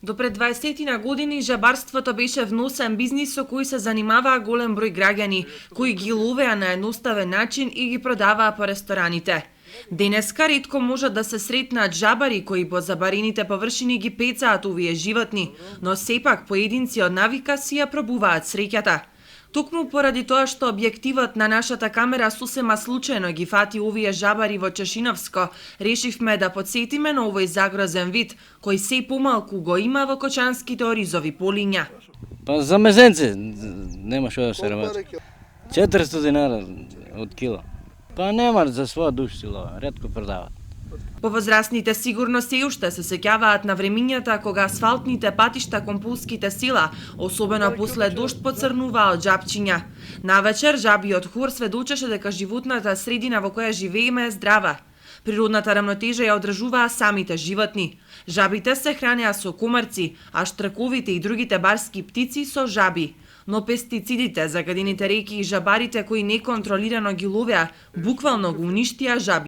До пред 20 на години жабарството беше вносен бизнис со кој се занимаваа голем број граѓани, кои ги ловеа на едноставен начин и ги продаваа по рестораните. Денеска ретко можат да се сретнаат жабари кои по забарените површини ги пецаат овие животни, но сепак поединци од навика си ја пробуваат среќата. Токму поради тоа што објективот на нашата камера сосема случајно ги фати овие жабари во Чешиновско, решивме да подсетиме на овој загрозен вид, кој се помалку го има во кочанските оризови полиња. Па за мезенци нема што да се работи. 400 динара од кило. Па нема за своја душ сила, ретко продават. Повозрастните сигурно се уште се сеќаваат на времињата кога асфалтните патишта кон пулските села, особено после дожд, поцрнуваа од жабчиња. Навечер жабиот хор сведочеше дека животната средина во која живееме е здрава. Природната рамнотежа ја одржуваа самите животни. Жабите се хранеа со комарци, а штрковите и другите барски птици со жаби. Но пестицидите, загадените реки и жабарите кои неконтролирано ги ловеа, буквално го уништија жаби.